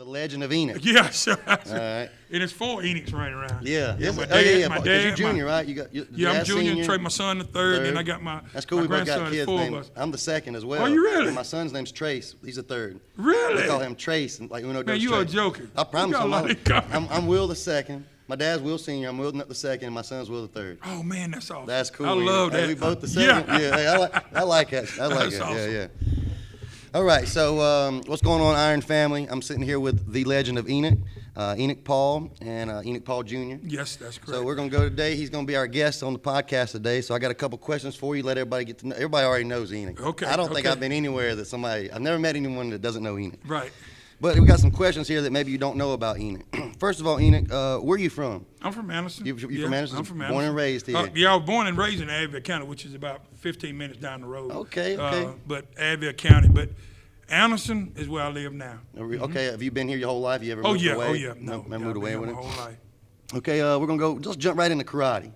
Legend of Enoch. Yeah, sure. All right. And it's 4 Enochs running around. Yeah. My Oh, yeah. My 'Cause dad, you're junior, right? You got. I'm junior. Trey, my son, the third. And I got my That's cool. My We both got grandson, kids 4 of named. us. I'm the second as well. Oh, you really? And my son's name's Trace. He's the third. Really? We call him Trace. Like Uno Man, Dos you are Trace. joking. I promise. You got a lot of- I'm Will the second. My dad's Will Senior. I'm Will the second. And my son's Will the third. Oh man, that's awesome. That's cool. I love that. Hey, we both the second. Yeah. Hey, I like that. I like That's it. awesome. Yeah. All right, so what's going on, Iron Family? I'm sitting here with the Legend of Enoch, Enoch Paul, and Enoch Paul Jr. Yes, that's correct. So we're going to go today. He's going to be our guest on the podcast today. So I got a couple questions for you. Let everybody get to know. Everybody already knows Enoch. Okay. I don't think I've been anywhere that I've never met anyone that doesn't know Enoch. Right. But we got some questions here that maybe you don't know about Enoch. First of all, Enoch, where are you from? I'm from Anderson. You from Anderson? I'm from Anderson. Born and raised here. Yeah, I was born and raised in Advil County, which is about 15 minutes down the road. Okay. But Advil County, but Anderson is where I live now. Okay. Have you been here your whole life? You ever Oh moved yeah, away? oh yeah. No, Never moved away with my it? whole life. Okay, we're going to go, just jump right into karate.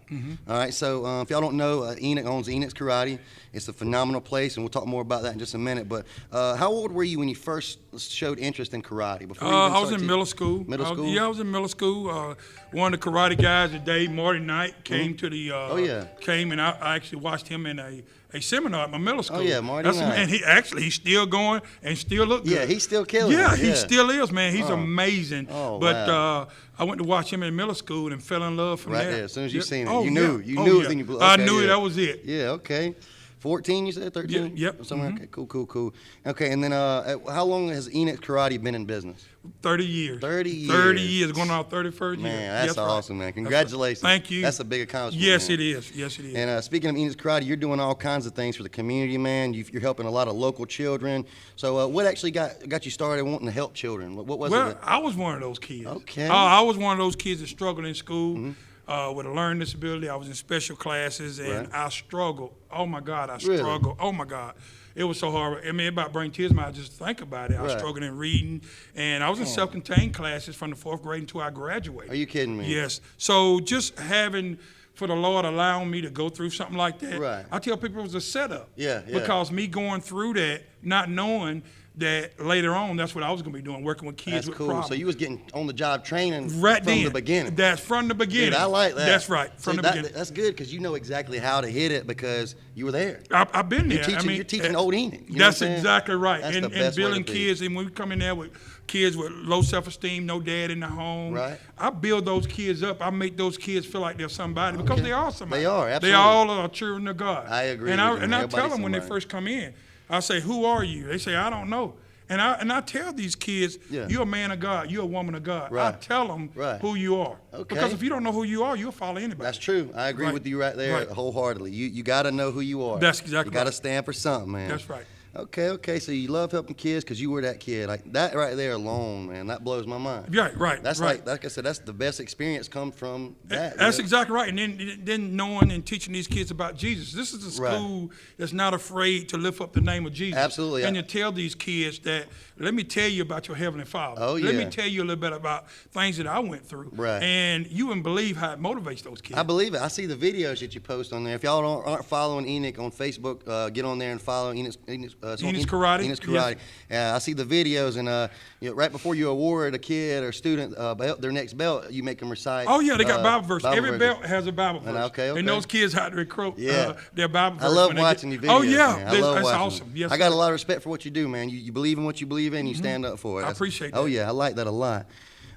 All right, so if y'all don't know, Enoch owns Enoch's Karate. It's a phenomenal place, and we'll talk more about that in just a minute. But how old were you when you first showed interest in karate? Before you I was in middle school. Middle school? Yeah, I was in middle school. One of the karate guys today, Marty Knight, came to the. Came and I actually watched him in a seminar at my middle school. Oh yeah, Marty Knight. And he's still going and still look good. Yeah, he's still killing. Yeah, it. he still is, man. He's amazing. Oh, but wow. I went to watch him in middle school and fell in love from Right there. there, as soon as you seen it, Oh, you knew. yeah. You Oh, knew yeah. it. Then you. I Okay, knew yeah. that was it. Yeah. Okay. 14, you said 13. Yep. Somewhere. Okay. Cool. Okay, and then how long has Enoch Karate been in business? 30 years. 30 years. 30 years, going on our 31st year. Man, that's awesome, man. Congratulations. Thank you. That's a big accomplishment. Yes, man. it is. Yes, it is. And speaking of Enoch's Karate, you're doing all kinds of things for the community, man. You're helping a lot of local children. So what actually got you started wanting to help children? What was it? Well, I was one of those kids. Okay. I was one of those kids that struggled in school with a learning disability. I was in special classes, and I struggled. Oh, my God, I struggled. Really? Oh, my God. It was so hard. I mean, it about bring tears to my eyes just to think about it. I was struggling in reading, and I was in self-contained classes from the 4th grade until I graduated. Are you kidding me? Yes. So just having, for the Lord allowing me to go through something like that, I tell people it was a setup. Yeah. Because me going through that, not knowing that later on, that's what I was going to be doing, working with kids with problems. So you was getting on-the-job training from then. the beginning. That's from the beginning. Dude, I like that. That's right, from the beginning. That's good because you know exactly how to hit it because you were there. I've been there. You're teaching old Enoch. That's exactly right. That's and the best way building to be. kids, and when we come in there with kids with low self-esteem, no dad in the home, I build those kids up. I make those kids feel like they're somebody because they are somebody. They are, absolutely. They all are children of God. I agree. And I tell them somebody. when they first come in, I say, "Who are you?" They say, "I don't know." And I tell these kids, you're a man of God, you're a woman of God. I tell them who you are. Okay. Because if you don't know who you are, you'll follow anybody. That's true. I agree with you right there wholeheartedly. You got to know who you are. That's exactly right. You got to stand for something, man. That's right. Okay. So you love helping kids because you were that kid. Like that right there alone, man, that blows my mind. Right. That's like I said, that's the best experience come from that. That's exactly right. And then knowing and teaching these kids about Jesus. This is a school that's not afraid to lift up the name of Jesus. Absolutely. And to tell these kids that, let me tell you about your Heavenly Father. Oh, yeah. Let me tell you a little bit about things that I went through. Right. And you wouldn't believe how it motivates those kids. I believe it. I see the videos that you post on there. If y'all aren't following Enoch on Facebook, get on there and follow Enoch's Karate. Enoch's Karate. I see the videos, and right before you award a kid or student their next belt, you make them recite. Oh yeah, they got Bible verse. Every belt has a Bible verse. Okay. And those kids how to recruit their Bible verse. I love watching your videos. Oh yeah, man. I love that's watching awesome. them. Yes, I got a lot of respect for what you do, man. You believe in what you believe in. You stand up for it. I appreciate that. Oh yeah, I like that a lot.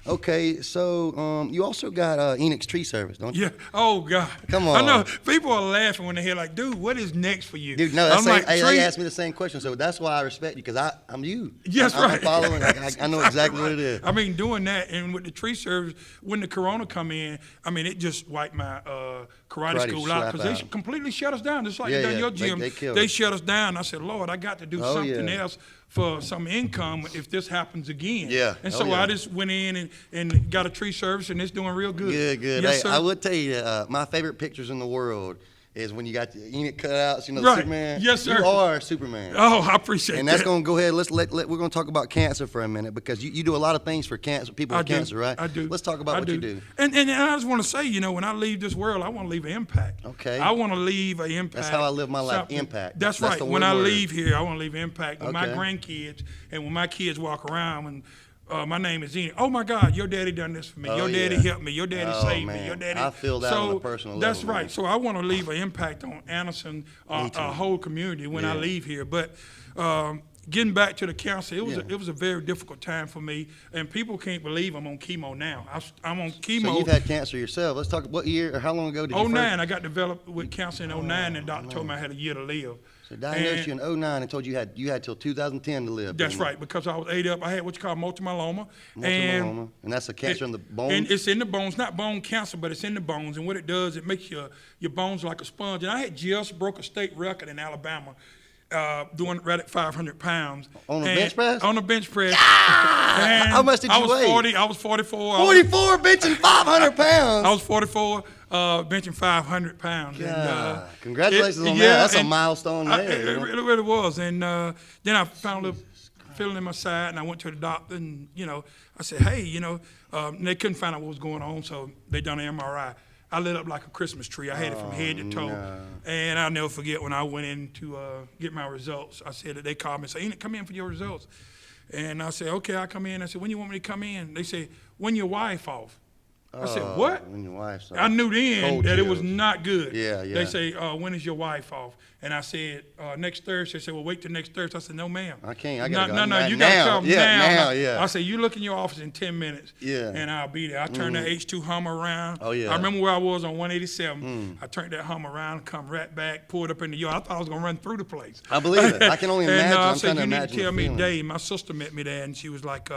Okay, so you also got Enoch's tree service, don't you? Yeah. Oh God. Come on. I know people are laughing when they hear like, dude, what is next for you? Dude, no, they asked me the same question, so that's why I respect you because I'm you. Yes, I'm following. I know exactly what it is. I mean, doing that and with the tree service, when the Corona come in, I mean, it just wiped my karate school out because they completely shut us down. Just like you done your gym, they shut us down. I said, Lord, I got to do something else for some income if this happens again. Yeah. And so I just went in and got a tree service, and it's doing real good. Good. Yes, hey, sir. I would tell you, my favorite pictures in the world is when you got the Enoch cutouts, the Superman. Yes, sir. You are Superman. Oh, I appreciate that. And that's going to go ahead. We're going to talk about cancer for a minute because you do a lot of things for people with cancer, right? I do. Let's talk about what you do. And I just want to say, when I leave this world, I want to leave an impact. Okay. I want to leave an impact. That's how I live my life, impact. That's right. When I leave here, I want to leave an impact with my grandkids and when my kids walk around. And my name is Enoch. Oh my God, your daddy done this for me. Your daddy helped me. Your daddy saved me. Your daddy. I feel that on a personal level. That's right. Man. So I want to leave an impact on Anderson, a whole community when I leave here. But getting back to the cancer, it was a very difficult time for me, and people can't believe I'm on chemo now. I'm on chemo. So you've had cancer yourself. Let's talk. What year or how long ago did you? 09. I got developed with cancer in 09, and the doctor told me I had a year to live. So diagnosed you in 09 and told you you had till 2010 to live. That's right, because I was ate up. I had what you call multiple myeloma. And that's a cancer in the bones? And it's in the bones, not bone cancer, but it's in the bones. And what it does, it makes your bones like a sponge. And I had just broke a state record in Alabama doing right at 500 pounds. On the bench press? On the bench press. Yeah! How much did you weigh? I was 44. 44 benching 500 pounds? I was 44. Benching 500 pounds. And, congratulations on that. That's a milestone there. It really was. And then I found a feeling in my side, and I went to the doctor, and, I said, hey, they couldn't find out what was going on, so they done an MRI. I lit up like a Christmas tree. I had it from head to toe. No. And I'll never forget when I went in to get my results. I said that they called me and said, Enoch, come in for your results. And I said, okay, I'll come in. I said, when you want me to come in? They said, when your wife off. I said, what? When your wife's off. I knew then that it was not good. Yeah. They say, when is your wife off? And I said, next Thursday. They said, well, wait till next Thursday. I said, no, ma'am. I can't. I got to go. No, you got to come now. Yeah. I said, you look in your office in 10 minutes, and I'll be there. I turned that H2 Hummer around. Oh, yeah. I remember where I was on 187. I turned that Hummer around, come right back, pulled up in the yard. I thought I was going to run through the place. I believe it. I can only imagine. And I'm said, trying to you need imagine to tell me today. My sister met me there, and she was like,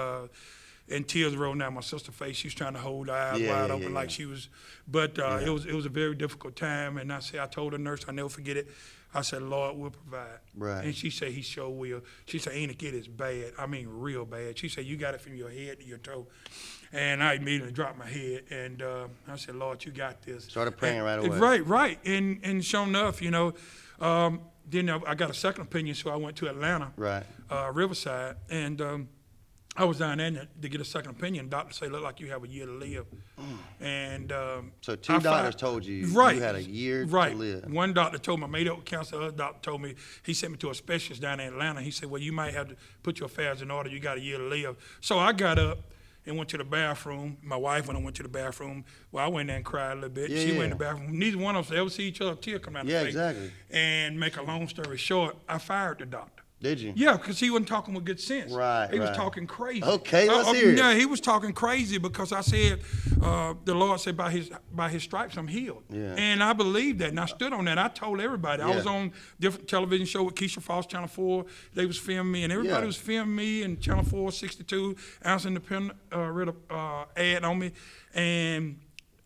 and tears rolled down my sister's face. She was trying to hold her eyes wide open like she was. But it was a very difficult time. And I told the nurse, I'll never forget it. I said, Lord will provide. Right. And she said, he sure will. She said, Enoch, it is bad. I mean, real bad. She said, you got it from your head to your toe. And I immediately dropped my head. And I said, Lord, you got this. Started praying right away. Right. And sure enough, then I got a second opinion, so I went to Atlanta, Riverside. And I was down there to get a second opinion. The doctor said, look like you have a year to live. And so two doctors told you you had a year to live. One doctor told me I made up with cancer. The other doctor told me, he sent me to a specialist down in Atlanta. He said, well, you might have to put your affairs in order. You got a year to live. So I got up and went to the bathroom. My wife, when I went to the bathroom, well, I went there and cried a little bit. She went in the bathroom. Neither one of us ever see each other, a tear come out of the face. Exactly. And make a long story short, I fired the doctor. Did you? Yeah, because he wasn't talking with good sense. He was talking crazy. Okay, let's hear it. Yeah, he was talking crazy because I said, the Lord said, by his stripes I'm healed. Yeah. And I believed that, and I stood on that. I told everybody. I was on different television show with Keisha Foss, Channel 4. They was filming me, and everybody was filming me, and Channel 4, 62, Ounce Independent read a ad on me, and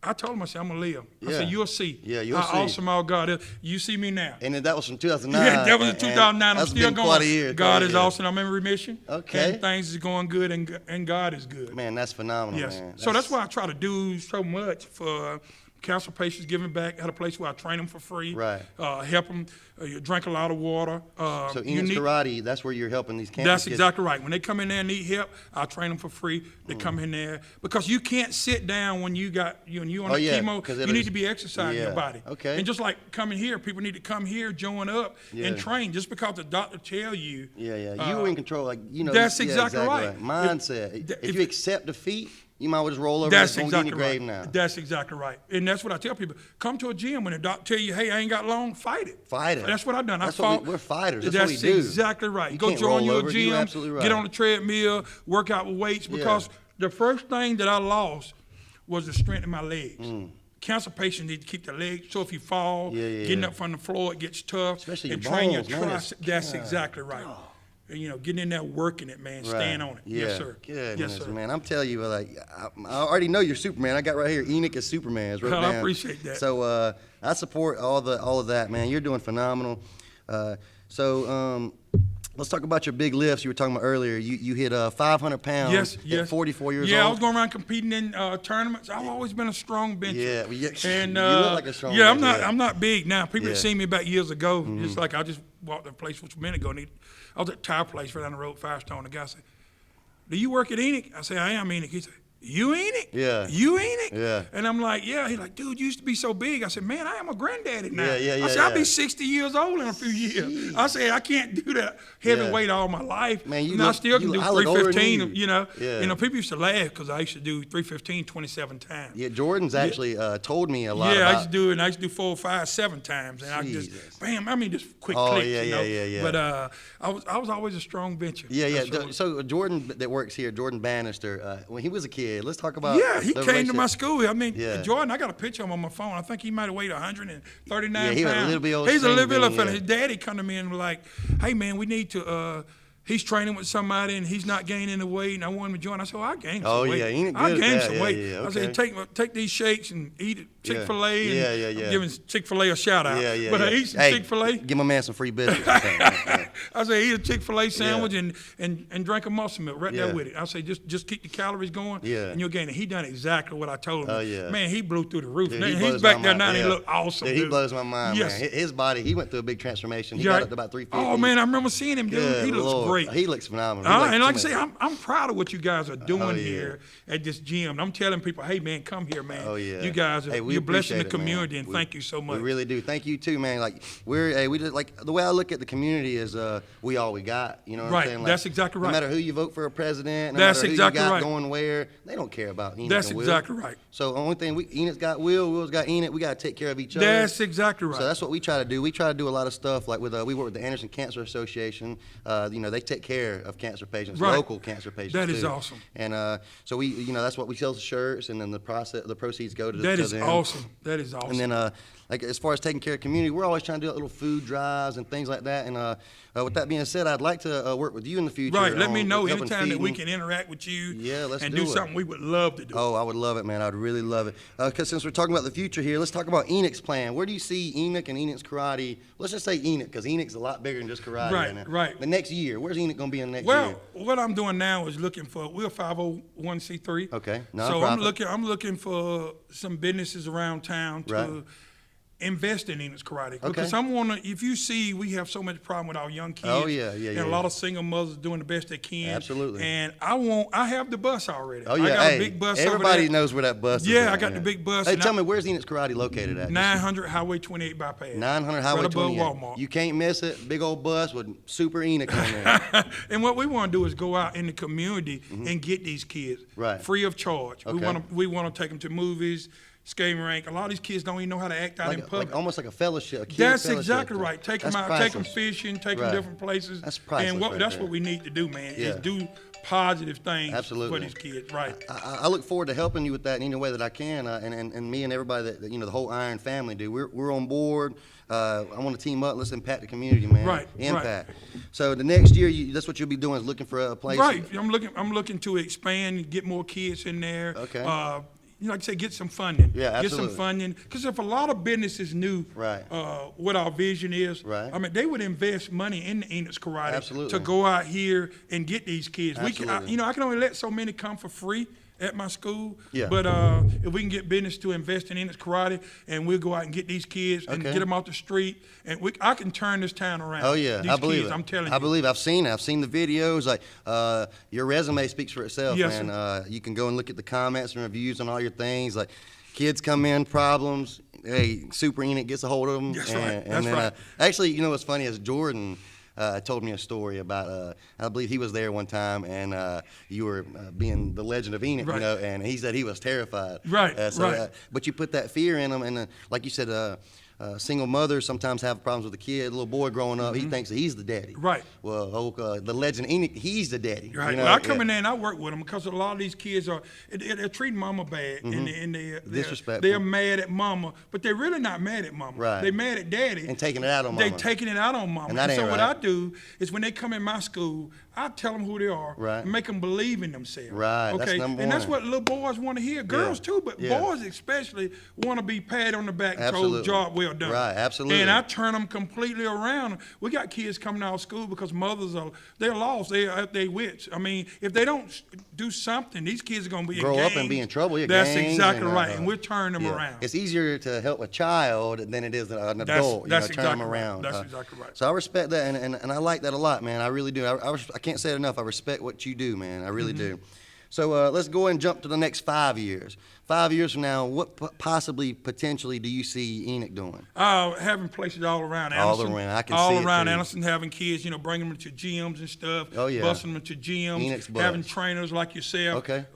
I told him, I said, I'm going to live. I said, you'll see how awesome our God is. You see me now. And that was from 2009. Yeah, that was in 2009. I'm still going. Quite a year. God is awesome. I'm in remission. Okay. And things is going good, and God is good. Man, that's phenomenal, yes. man. So that's why I try to do so much for cancer patients, giving back at a place where I train them for free. Right. Help them drink a lot of water. So Enoch Karate, that's where you're helping these cancer That's exactly right. When they come in there and need help, I train them for free. They come in there because you can't sit down when you on the chemo. You need to be exercising your body. Okay. And just like coming here, people need to come here, join up, and train. Just because the doctor tell you. You were in control, That's exactly right. Mindset. If you accept defeat, you might as well just roll over and get in your grave now. That's exactly right. And that's what I tell people. Come to a gym when the doctor tell you, hey, I ain't got long, fight it. Fight it. That's what I've done. We're fighters. That's what we do. Exactly right. You go join your gym, right. Get on the treadmill, work out with weights, because the first thing that I lost was the strength in my legs. Cancer patients need to keep their legs, so if you fall, getting up from the floor, it gets tough. Especially and your train bones, your triceps. That's exactly right. Getting in there, working it, man, staying on it. Yes, sir. Yes, sir. Man, I'm telling you, I already know you're Superman. I got right here, Enoch is Superman. I appreciate that. So I support all of that, man. You're doing phenomenal. Let's talk about your big lifts you were talking about earlier. You hit 500 pounds at 44 years old. Yeah, I was going around competing in tournaments. I've always been a strong bencher. And you look like a strong bencher. I'm not big now. People that seen me back years ago, just like I just walked to a place a minute ago. I was at a tire place right down the road, Firestone. The guy said, do you work at Enoch? I said, I am Enoch. He said, you Enoch? Yeah. You Enoch? Yeah. And I'm like, yeah. He's like, dude, you used to be so big. I said, man, I am a granddaddy now. Yeah. I said, I'll be 60 years old in a few years. Jeez. I said, I can't do that heavyweight all my life. Man, I still can do 315, you. Yeah. People used to laugh because I used to do 315 27 times. Yeah, Jordan's actually told me a lot Yeah, about. I used to do it, and I used to do 4, 5, 7 times. And I just, bam, just quick clicks, Yeah. But I was always a strong bencher. Yeah. So Jordan that works here, Jordan Bannister, when he was a kid, let's talk about. Yeah, he came to my school. I mean, Yeah. Jordan, I got a picture of him on my phone. I think he might have weighed 139 pounds. He was a little bit old. He's a little bit of a fella. Yeah. His daddy come to me and was like, hey, man, we need to, he's training with somebody and he's not gaining the weight, and I want him to join. I said, well, I gained some weight. I gained some weight. Yeah, I said, take these shakes and eat it. Chick-fil-A. Yeah. I'm giving Chick-fil-A a shout out. But I eat some Chick-fil-A. Give my man some free biscuits. I say eat a Chick-fil-A sandwich and drink a muscle milk right there with it. I say just keep the calories going and you'll gain it. He done exactly what I told him. Man, he blew through the roof. Dude, He's back there now and he look awesome. Dude, dude. He blows my mind, yes. man. His body, he went through a big transformation. He got up to about 350. Oh, man, I remember seeing him, dude. Good he looks Lord. great. He looks phenomenal. And like I say, I'm proud of what you guys are doing here at this gym. I'm telling people, hey, man, come here, man. You guys are you're blessing the community, and thank you so much. We really do. Thank you too, man. Like we just like the way I look at the community is we all we got. You know what I'm saying? Like, that's exactly right. No matter who you vote for a president, no that's matter who exactly you got right. going where, they don't care about Enoch That's and Will. exactly right. So the only thing Enoch's got Will's got Enoch. We got to take care of each other. That's exactly right. So that's what we try to do. We try to do a lot of stuff like with we work with the Anderson Cancer Association. They take care of cancer patients, local cancer patients. That is awesome. And so we, that's what we sell the shirts, and then the proceeds go to that is them. Awesome. That is awesome. And then like as far as taking care of community, we're always trying to do little food drives and things like that. And with that being said, I'd like to work with you in the future. Right. Let me know anytime that we can interact with you. Yeah, let's and do do something we would love to do. Oh, I would love it, man. I'd really love it. Because since we're talking about the future here, let's talk about Enoch's plan. Where do you see Enoch and Enoch's karate? Let's just say Enoch, because Enoch's a lot bigger than just karate. Right. The next year, where's Enoch going to be in the next year? Well, what I'm doing now is looking for, we're a 501c3. Okay. So I'm looking for some businesses around town to invest in Enoch's karate. Because if you see, we have so much problem with our young kids. Oh, yeah. And a lot of single mothers doing the best they can. Absolutely. And I have the bus already. Oh, yeah. I got a big bus everybody over there. knows where that bus is. Yeah, I got the big bus. Hey, tell me, where's Enoch's karate located at? 900 Highway 28 bypass. 900 Highway 28. Right above Walmart. You can't miss it. Big old bus with super Enoch on there. And what we want to do is go out in the community and get these kids free of charge. Okay. We want to take them to movies, skating rink. A lot of these kids don't even know how to act out in public. Almost like a fellowship. That's exactly right. Take them out, take them fishing, take them different places. That's priceless. And that's what we need to do, man, is do positive things for these kids. Right. I look forward to helping you with that in any way that I can, and me and everybody that the whole Iron family do. We're on board. I want to team up. Let's impact the community, man. Right. Impact. So the next year, that's what you'll be doing is looking for a place. Right. I'm looking to expand and get more kids in there. Okay. Like I say, get some funding. Yeah, absolutely. Get some funding. Because if a lot of businesses knew what our vision is, I mean, they would invest money in Enoch's karate to go out here and get these kids. Absolutely. I can only let so many come for free at my school. Yeah. But if we can get business to invest in Enoch's karate, and we'll go out and get these kids and get them off the street, and I can turn this town around. Oh yeah, these I believe kids, it. I'm telling you. I believe I've seen it. I've seen the videos. Like your resume speaks for itself, yes, man. You can go and look at the comments and reviews on all your things. Like kids come in, problems. Hey, Super Enoch gets a hold of them. That's right. Actually, what's funny is Jordan told me a story about, I believe he was there one time, and you were being the Legend of Enoch, and he said he was terrified. Right, but you put that fear in him, and like you said, single mothers sometimes have problems with a kid. A little boy growing up, he thinks that he's the daddy. Right. Well, the Legend Enoch, he's the daddy. Right. Well, I come in there and I work with them because a lot of these kids they're treating mama bad, and disrespectful. They're mad at mama, but they're really not mad at mama. Right. They're mad at daddy. And taking it out on mama. They're taking it out on mama. And that ain't so what right. I do is when they come in my school, I tell them who they are and make them believe in themselves. Right. Okay. That's number one. And that's what little boys want to hear. Girls too, but boys especially want to be patted on the back and told job well done. Right. Absolutely. And I turn them completely around. We got kids coming out of school because mothers they're lost. They're at their wits. I mean, if they don't do something, these kids are going to be grow in up gangs. and be in trouble. That's exactly right. And we're turning them around. It's easier to help a child than it is an adult. That's turn exactly them around. Right. That's exactly right. So I respect that, and I like that a lot, man. I really do. I can't say it enough. I respect what you do, man. I really do. So let's go and jump to the next 5 years. 5 years from now, what potentially do you see Enoch doing? Having places all around Anderson. All around, I can all see it around too. Anderson, having kids, bringing them to gyms and stuff. Oh, yeah. Busing them to gyms. Enoch's bus. Having trainers like yourself. Okay.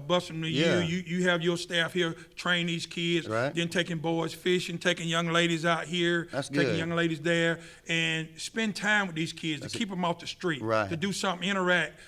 Busing them to Yeah. you have your staff here train these kids. Right. Then taking boys fishing, taking young ladies out here. That's taking good. young ladies there, and spend time with these kids to keep them off the street. Right. To do something, interact.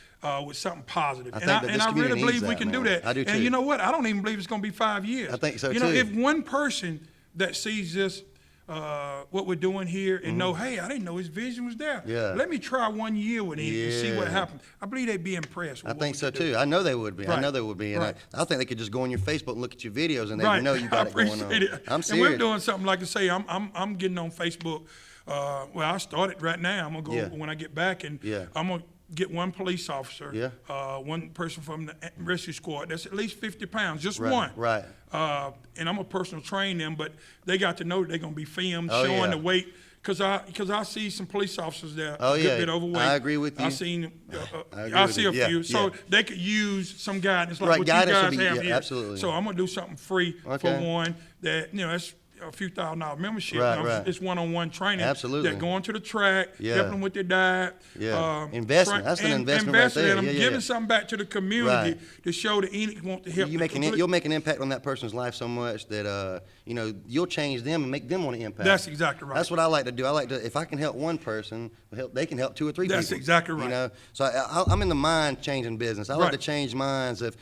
With something positive. I think that this I really community believe needs we that, can man. do that. I do too. And you know what? I don't even believe it's going to be 5 years. I think so too. too. If one person that sees this, what we're doing here, and know, hey, I didn't know his vision was there. Yeah. Let me try 1 year with him and see what Yeah. happens. I believe they'd be impressed with I what think we so can do. too. I know they would be. I Right. know they would be. And Right. I think they could just go on your Facebook and look at your videos and they Right. know you got I it going on. appreciate it. I'm serious. And we're doing something like I say. I'm getting on Facebook. Well, I started right now. I'm gonna go Yeah. when I get back, and Yeah. I'm gonna get one police officer. Yeah. One person from the rescue squad. That's at least 50 pounds. Just Right, one. right. And I'm gonna personal train them, but they got to know that they're gonna be filmed, Oh, showing yeah. the weight. Because I see some police officers there Oh, a yeah. good bit overweight. I agree with you. I seen. I agree I with see you. a Yeah, few, so yeah. they could use some guidance like Right, what you guidance would guys be- have yeah, here. absolutely. So I'm gonna do something free Okay. for one that it's a few $1,000 membership. Right, right. It's one-on-one training. Absolutely. That going to the track, Yeah. helping them with their diet. Yeah. Investment. That's an investment right investing there. in them, Yeah, yeah, giving yeah. something back to the community Right. to show that Enoch want to help. You'll make an impact on that person's life so much that you'll change them and make them want to impact. That's exactly right. That's what I like to do. I like to, if I can help one person, they can help 2 or 3 people. That's exactly right. You know, so I'm in the mind changing business. I like Right. to change minds. If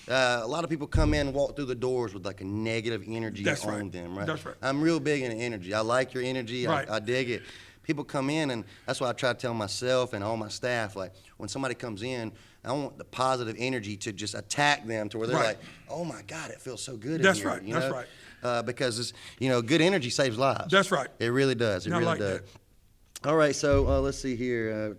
a lot of people come in and walk through the doors with like a negative energy That's on right. them, right? That's right. I'm real big into energy. I like your energy. Right. I dig it. People come in, and that's why I try to tell myself and all my staff, like, when somebody comes in, I want the positive energy to just attack them to where they're Right. like, oh my God, it feels so good That's in here. right. You That's know? right. Because it's, good energy saves lives. That's right. It really does. It I really like does. that. All right, so let's see here.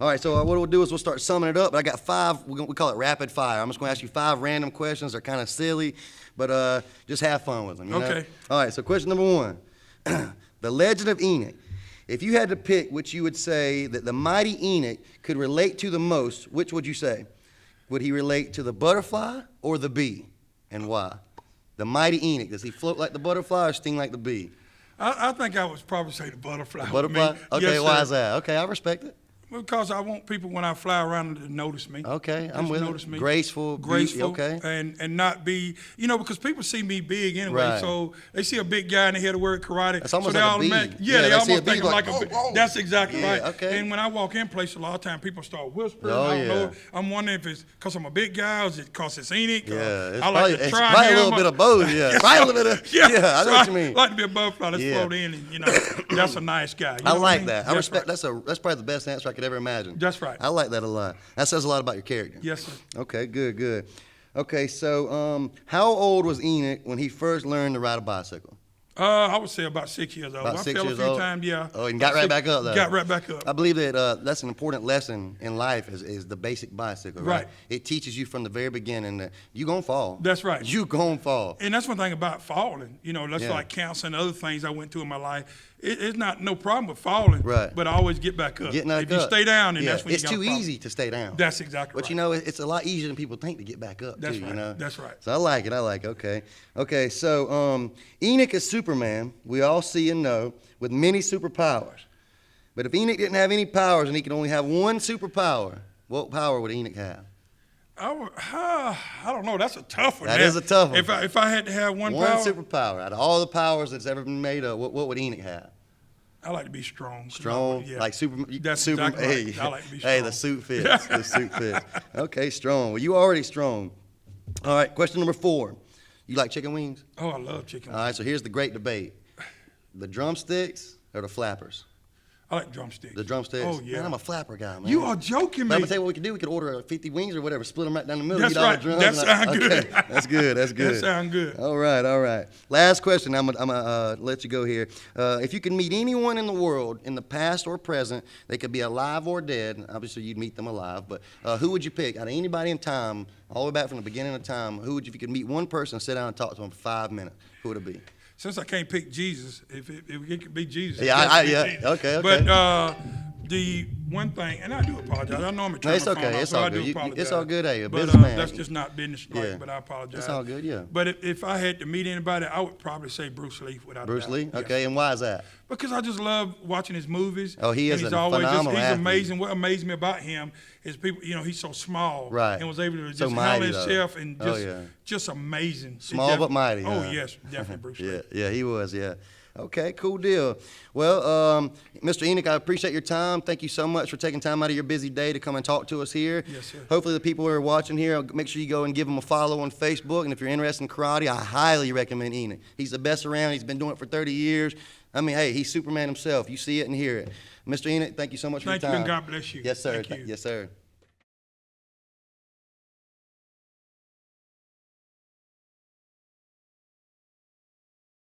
All right, so what we'll do is we'll start summing it up. I got 5. We call it rapid fire. I'm just going to ask you 5 random questions. They're kind of silly, but just have fun with them. You know? Okay. All right, so question number 1. The Legend of Enoch. If you had to pick which you would say that the mighty Enoch could relate to the most, which would you say? Would he relate to the butterfly or the bee, and why? The mighty Enoch, does he float like the butterfly or sting like the bee? I think I would probably say the butterfly. The butterfly? Me. Okay, Yes, why sir. is that? Okay, I respect it. Because I want people when I fly around to notice me. Okay, I'm Just with notice it. me. Graceful, Graceful, okay. and not be, because people see me big anyway, Right. so they see a big guy and they hear the word karate. That's almost so they like a bee. automatic- Yeah, they they see a almost bee think I'm like, like a bee. "Oh, whoa." That's exactly Yeah, right. okay. And when I walk in places, a lot of times people start whispering. Oh, I don't yeah. know. I'm wondering if it's because I'm a big guy or is it because it's Enoch? Yeah, it's I like probably, to it's try probably a him. little bit of both, yeah. Probably a little bit of, yeah, I so know what you mean. I like to be a butterfly that's Yeah. float in, and that's a nice guy. You I know what like mean? that. I That's respect, right. that's probably the best answer I could ever imagine. That's right. I like that a lot. That says a lot about your character. Yes, sir. Okay, good. Okay, so how old was Enoch when he first learned to ride a bicycle? I would say about 6 years old. About I 6 fell years a few old? times, yeah. Oh, and got right back up, though. Got right back up. I believe that that's an important lesson in life is the basic bicycle, right? Right. It teaches you from the very beginning that you gonna fall. That's right. You gonna fall. And that's one thing about falling. That's Yeah. like counseling and other things I went through in my life. It's not no problem with falling, Right. but I always get back up. Getting back if you up. stay down, then Yeah, that's when it's you got a too problem. easy to stay down. That's exactly But right. it's a lot easier than people think to get back up That's too, right. That's right. So I like it. Okay, so Enoch is Superman. We all see and know, with many superpowers. But if Enoch didn't have any powers and he could only have one superpower, what power would Enoch have? I don't know. That's a tough one. That man. is a tough one. If I had to have one One power, superpower. Out of all the powers that's ever been made up, what would Enoch have? I like to be strong. Strong, Yeah. like super. That's super. exactly right. Hey, I like to be hey, the strong. suit fits. The suit fits. Okay, strong. Well, you already strong. All right, question number 4. You like chicken wings? Oh, I love chicken. All right, so here's the great debate: the drumsticks or the flappers? I like drumsticks. The drumsticks. Oh, yeah. Man, I'm a flapper guy, man. You are joking But I'm me. gonna tell you what we could do. We could order 50 wings or whatever, split them right down the middle. That's eat all right. the drums. That sound good. Okay, that's good. That's good. That sound good. All right. Last question. I'm gonna let you go here. If you could meet anyone in the world, in the past or present, they could be alive or dead. Obviously, you'd meet them alive. But who would you pick out of anybody in time, all the way back from the beginning of time? Who would you, if you could meet one person, sit down and talk to them for 5 minutes? Who would it be? Since I can't pick Jesus, if it could be Jesus. Yeah, it could be yeah. Jesus. Okay. But the one thing, and I do apologize. I know I'm trying it's to okay. It's all good. It's all good. Hey, a but businessman. that's just not business-like. But I apologize. It's all good. Yeah. But if I had to meet anybody, I would probably say Bruce Lee without Bruce a doubt. Lee. Yes. Okay, and why is that? Because I just love watching his movies. Oh, he is he's a phenomenal he's athlete. amazing. What amazed me about him is people. He's so small, right? And was able to so just mighty, handle himself and just amazing. Small but mighty. Oh yes, definitely Bruce Lee. Yeah, he was. Yeah. Okay, cool deal. Well, Mr. Enoch, I appreciate your time. Thank you so much for taking time out of your busy day to come and talk to us here. Yes, sir. Hopefully the people who are watching here, make sure you go and give him a follow on Facebook. And if you're interested in karate, I highly recommend Enoch. He's the best around. He's been doing it for 30 years. I mean, hey, he's Superman himself. You see it and hear it. Mr. Enoch, thank you so much for your time. Thank you, and God bless you. Yes, sir. Thank you. Yes, sir.